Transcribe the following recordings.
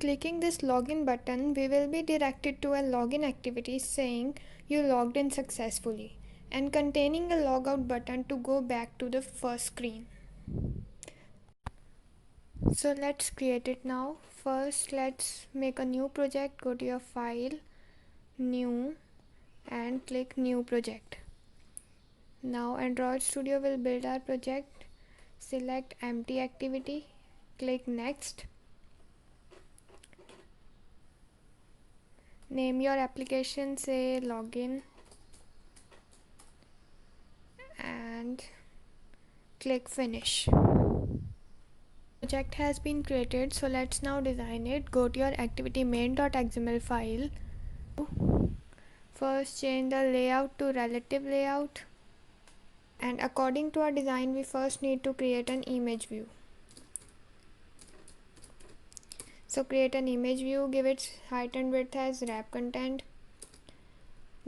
clicking this login button, we will be directed to a login activity saying you logged in successfully and containing a logout button to go back to the first screen. So let's create it now. First, let's make a new project. Go to your file, new, and click new project. Now Android Studio will build our project. Select empty activity, click next. Name your application, say login, and click finish. Project has been created, so let's now design it. Go to your activity main.xml file. First change the layout to relative layout, and according to our design we first need to create an image view. So create an image view, give its height and width as wrap content,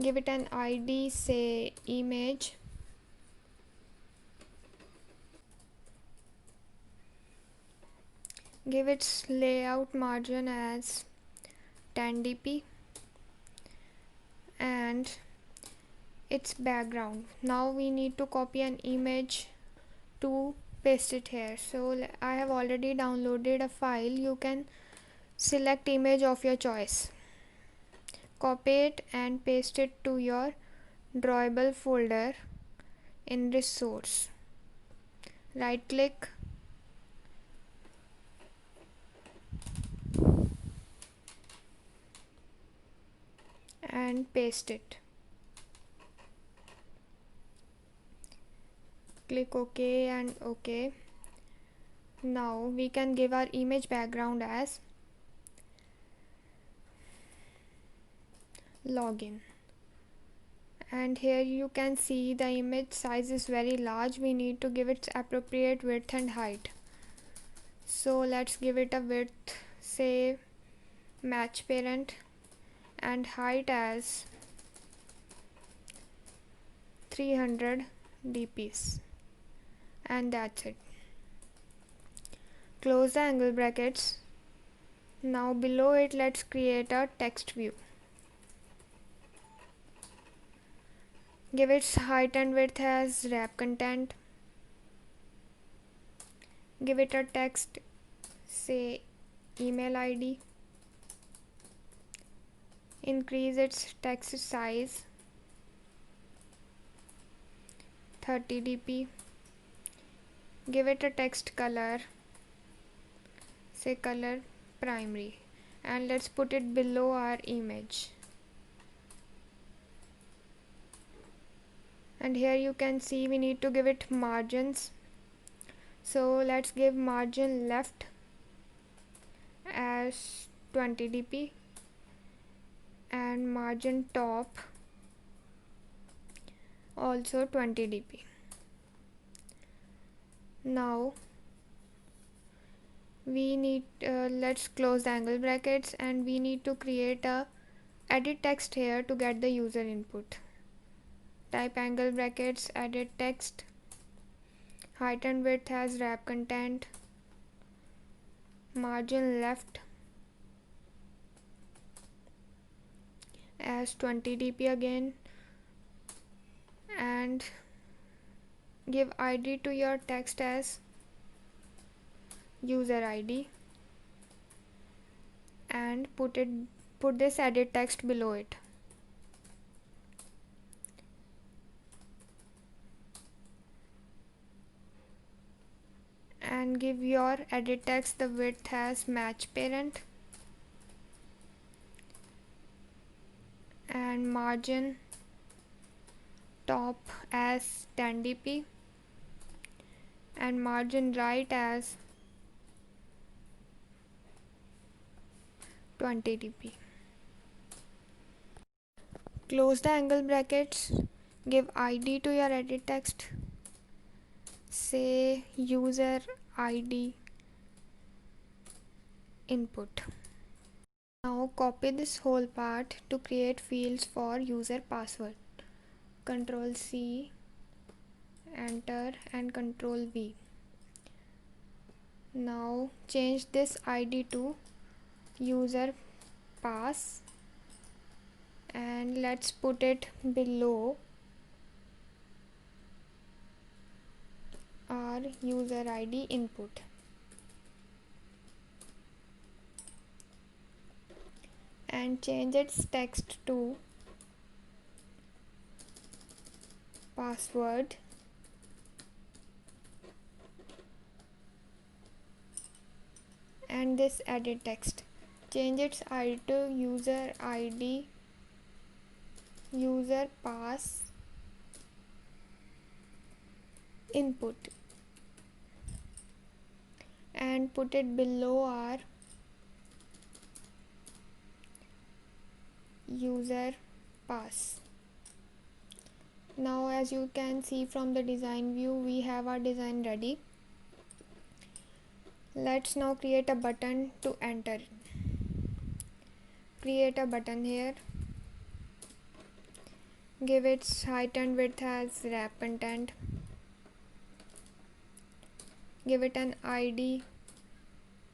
give it an ID, say image, give its layout margin as 10 dp and its background. Now we need to copy an image to paste it here. So I have already downloaded a file. You can select image of your choice, copy it and paste it to your drawable folder in resource. Right click and paste it. Click OK and OK. Now we can give our image background as login, and here you can see the image size is very large. We need to give its appropriate width and height. So let's give it a width, say match parent, and height as 300 dps, and that's it. Close the angle brackets. Now below it let's create a text view. Give its height and width as wrap content. Give it a text, say email ID. Increase its text size 30 dp. Give it a text color, say color primary, and let's put it below our image. And here you can see we need to give it margins. So let's give margin left as 20 dp and margin top also 20 dp. Now we need let's close the angle brackets, and we need to create a edit text here to get the user input. Type angle brackets, edit text, height and width as wrap content, margin left as 20 dp again, and give ID to your text as user ID, and put this edit text below it. And give your edit text the width as match parent and margin top as 10 dp and margin right as 20 dp. Close the angle brackets, give ID to your edit text, say user ID input. Now copy this whole part to create fields for user password. Ctrl C, enter, and Ctrl V. Now change this ID to user pass, and let's put it below our user ID input. And change its text to password, and this edit text, change its ID to user ID user pass input, and put it below our user pass. Now as you can see from the design view, we have our design ready. Let's now create a button to enter. Create a button here, give its height and width as wrap content, give it an ID,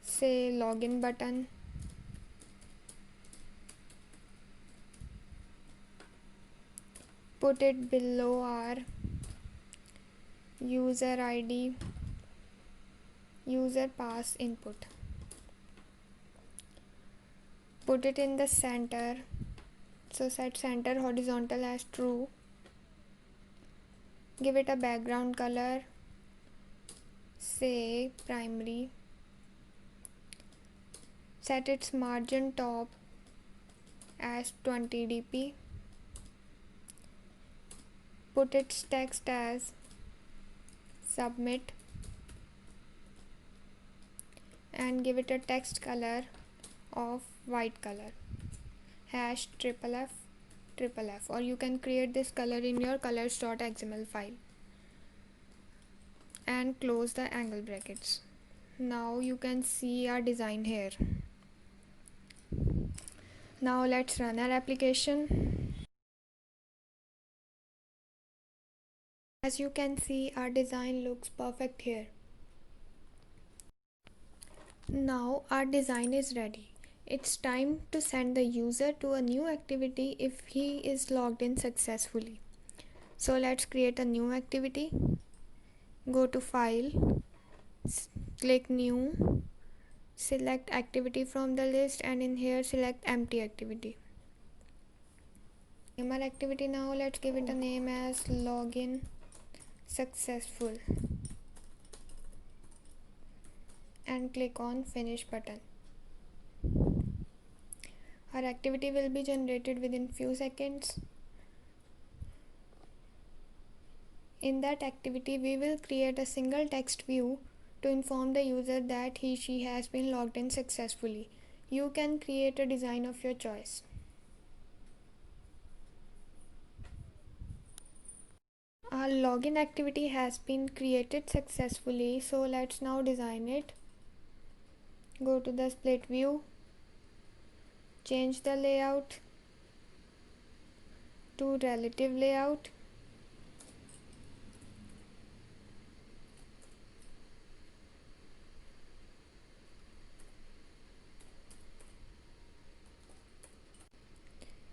say login button, put it below our user ID user pass input, put it in the center, so set center horizontal as true, give it a background color, say primary, set its margin top as 20 dp, put its text as submit, and give it a text color of white color, hash triple F, or you can create this color in your colors.xml file, and close the angle brackets. Now you can see our design here. Now let's run our application. As you can see, our design looks perfect here. Now our design is ready. It's time to send the user to a new activity if he is logged in successfully. So let's create a new activity. Go to file, click new, select activity from the list, and in here select empty activity. Name our activity now. Let's give it a name as login successful, and click on finish button. Our activity will be generated within few seconds. In that activity, we will create a single text view to inform the user that he/she has been logged in successfully. You can create a design of your choice. Our login activity has been created successfully, so let's now design it. Go to the split view, change the layout to relative layout,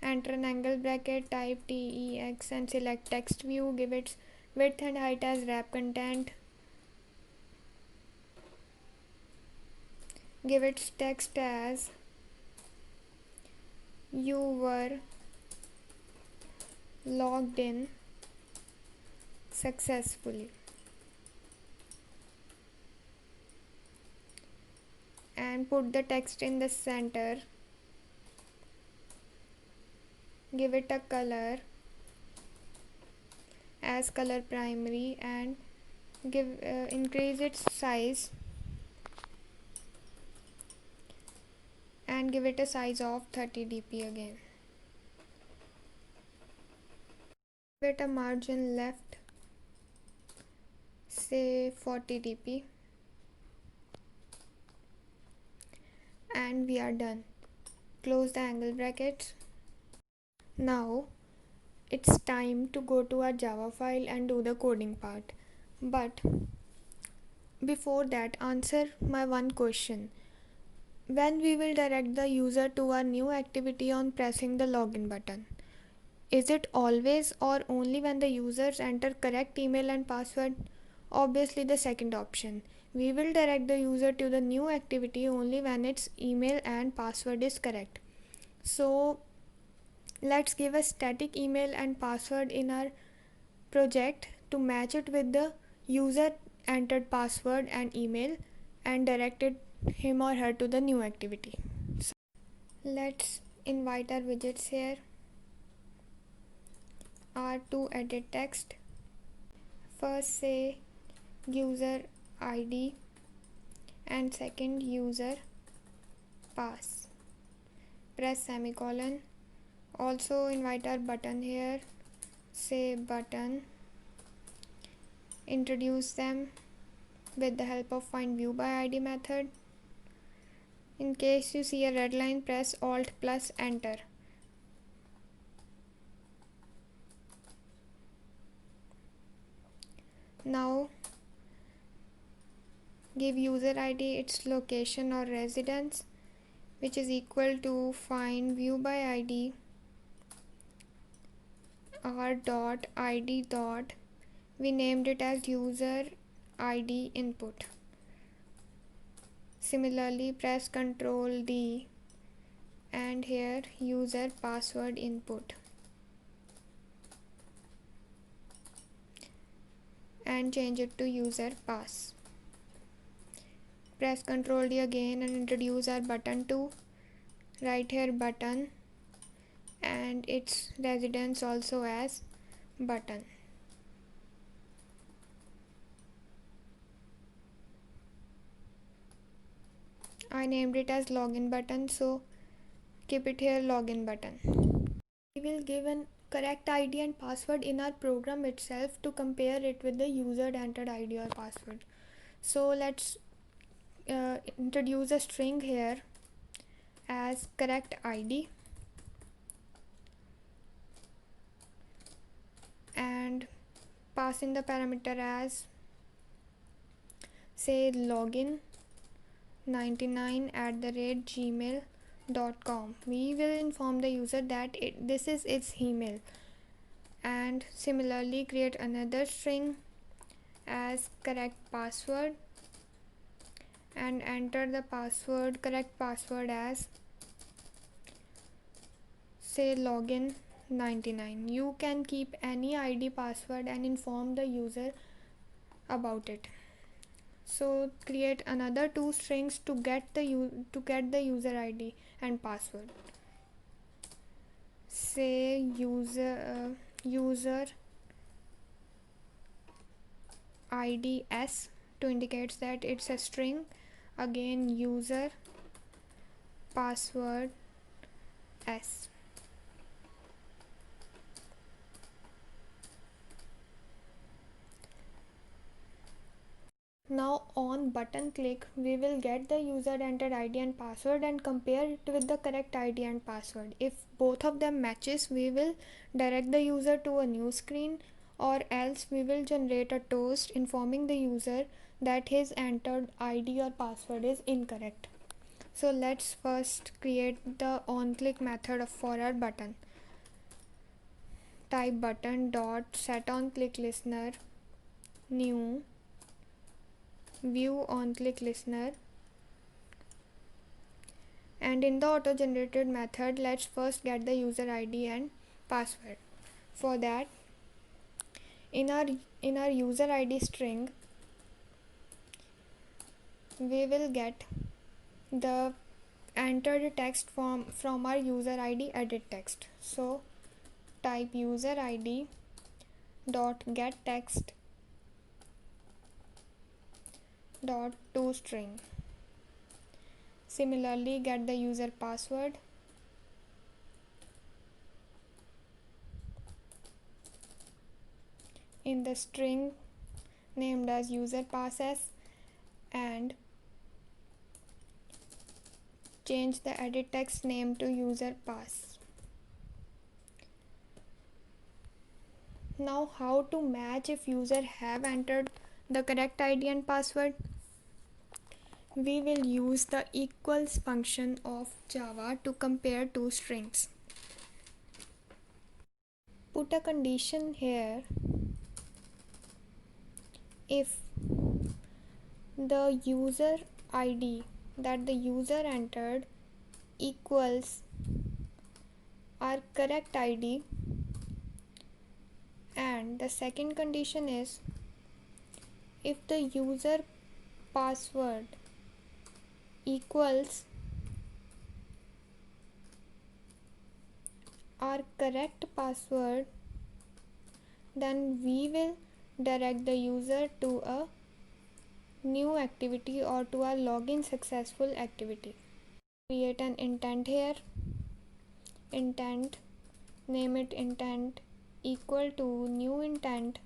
enter an angle bracket, type TEX, and select text view, give its width and height as wrap content, give its text as you were logged in successfully, and put the text in the center, give it a color as color primary, and increase its size and give it a size of 30 dp again. Give it a margin left, say 40 dp, and we are done. Close the angle brackets. Now it's time to go to our Java file and do the coding part. But before that, answer my one question. when we will direct the user to a new activity on pressing the login button. Is it always or only when the users enter correct email and password? Obviously the second option. We will direct the user to the new activity only when its email and password is correct. So let's give a static email and password in our project to match it with the user entered password and email and directed him or her to the new activity. So let's invite our widgets here. R to edit text. First say user ID and second user pass. Press semicolon. Also invite our button here. Say button. Introduce them with the help of find view by ID method. In case you see a red line, press Alt plus enter. Now give user ID its location or residence, which is equal to find view by ID r dot id dot, we named it as user ID input. Similarly press Ctrl D and here user password input and change it to user pass. Press Ctrl D again and introduce our button to. Write here button and its residence also as button. I named it as login button, so keep it here login button. We will give an correct ID and password in our program itself to compare it with the user entered ID or password. So let's introduce a string here as correct ID and pass in the parameter as say login 99@gmail.com. We will inform the user that this is its email, and similarly create another string as correct password and enter the correct password as say login 99. You can keep any ID password and inform the user about it. So create another two strings to get the user ID and password. Say user ID S to indicate that it's a string. Again user password S. Now on button click, we will get the user entered ID and password and compare it with the correct ID and password. If both of them matches, we will direct the user to a new screen, or else we will generate a toast informing the user that his entered ID or password is incorrect. So let's first create the on click method for our button. Type button dot set on click listener new view on click listener, and in the auto generated method let's first get the user ID and password. For that, in our user ID string we will get the entered text from our user ID edit text. So type user ID dot get text dot to string. Similarly get the user password in the string named as user passes and change the edit text name to user pass. Now how to match if user have entered the correct ID and password? we will use the equals function of Java to compare two strings. Put a condition here. If the user ID that the user entered equals our correct ID, and the second condition is if the user password equals our correct password, then we will direct the user to a new activity or to a login successful activity. Create an intent here. Intent, name it intent equal to new intent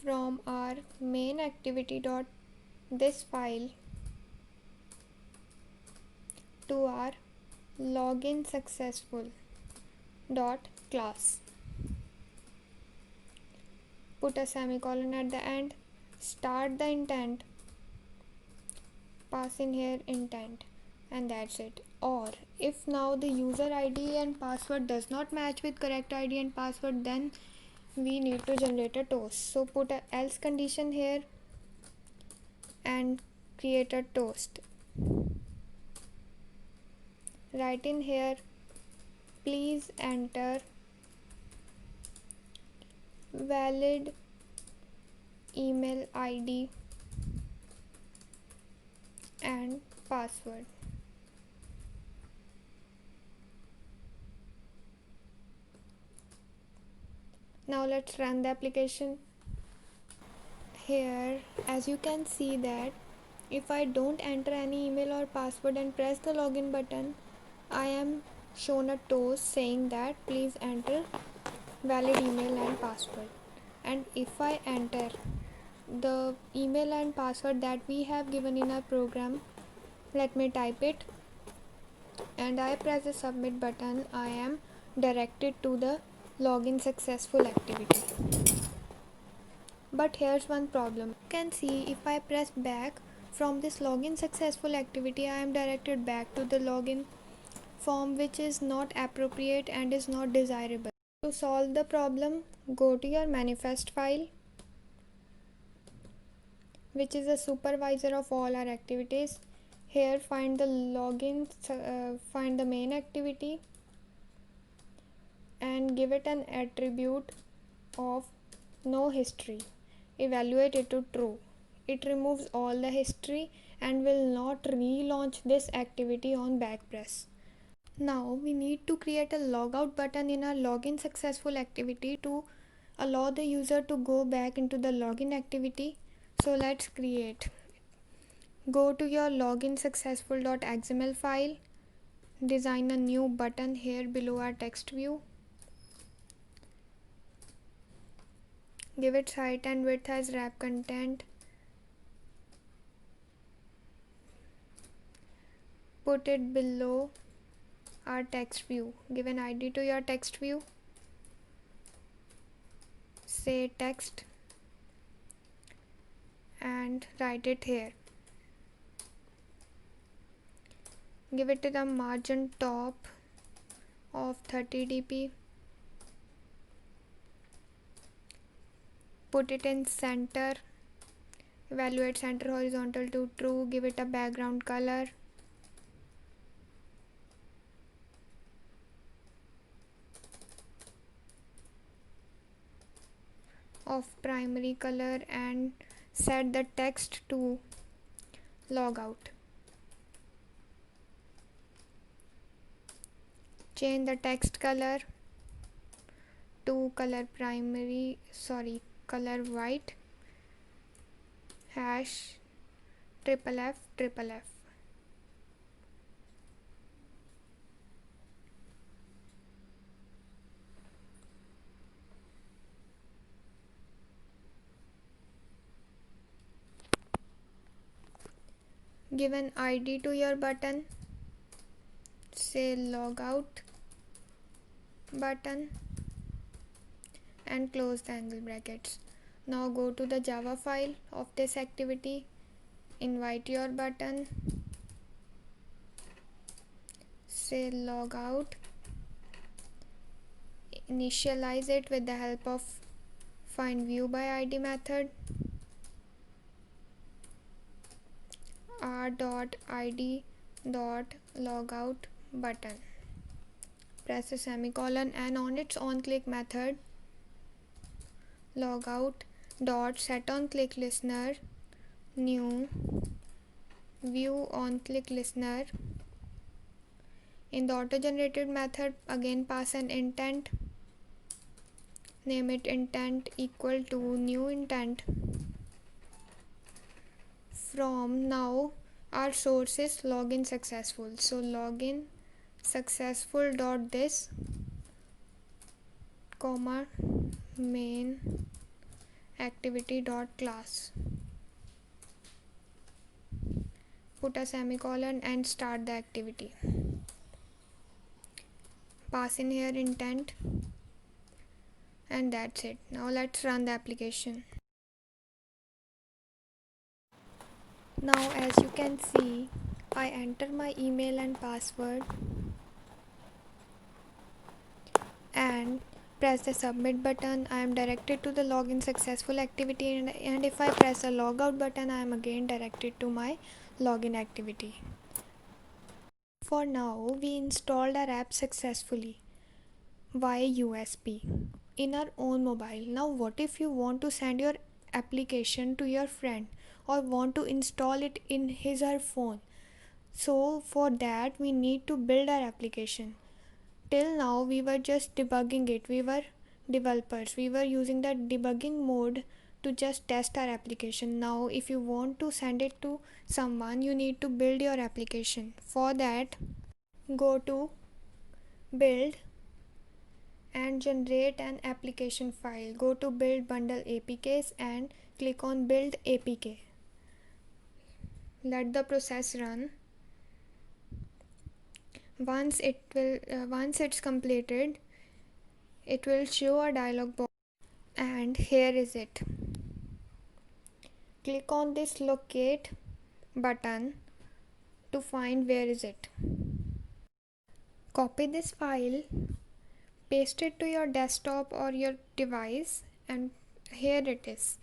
from our main activity dot this file to our login successful dot class. Put a semicolon at the end. Start the intent, pass in here intent, and that's it. Or if now the user ID and password does not match with correct ID and password, then we need to generate a toast. So put a else condition here and create a toast. Write in here, please enter valid email ID and password. Now let's run the application. Here, as you can see that if I don't enter any email or password and press the login button, I am shown a toast saying that please enter valid email and password. And if I enter the email and password that we have given in our program, let me type it, and I press the submit button, I am directed to the login successful activity. But here's one problem. You can see if I press back from this login successful activity, I am directed back to the login form, which is not appropriate and is not desirable. To solve the problem, go to your manifest file, which is a supervisor of all our activities. Here find the login, find the main activity and give it an attribute of no history. Evaluate it to true. It removes all the history and will not relaunch this activity on backpress. Now we need to create a logout button in our login successful activity to allow the user to go back into the login activity. So let's create. Go to your login successful.xml file. Design a new button here below our text view. Give it height and width as wrap content. Put it below our text view. Give an ID to your text view. Say text and write it here. Give it a margin top of 30 dp. Put it in center. Evaluate center horizontal to true. Give it a background color. Of primary color and set the text to logout. Change the text color to color white hash triple F. Give an ID to your button. Say logout button and close the angle brackets. Now go to the Java file of this activity invite your button, say logout, initialize it with the help of find view by id method, r.id.logout button, press a semicolon, and on its on click method logout dot set on click listener new view on click listener. In the auto generated method, again pass an intent, name it intent equal to new intent. From now our source is login successful, so login successful dot this comma main activity dot class, put a semicolon and start the activity. Pass in here intent, and that's it. Now let's run the application. Now as you can see, I enter my email and password and press the submit button. I am directed to the login successful activity, and if I press the logout button, I am again directed to my login activity. For now, we installed our app successfully via USB in our own mobile. Now what if you want to send your application to your friend or want to install it in his or her phone? So for that we need to build our application. Till now we were just debugging it. We were developers. We were using the debugging mode to just test our application. Now if you want to send it to someone, you need to build your application. For that, go to build and generate an application file. Go to build bundle apks and click on build apk. Let the process run. Once it's completed, it will show a dialog box, and here is it. Click on this locate button to find where is it. Copy this file, paste it to your desktop or your device, and here it is.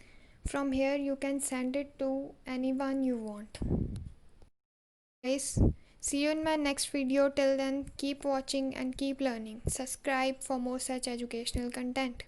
From here you can send it to anyone you want. Guys, see you in my next video. Till then, keep watching and keep learning. Subscribe for more such educational content.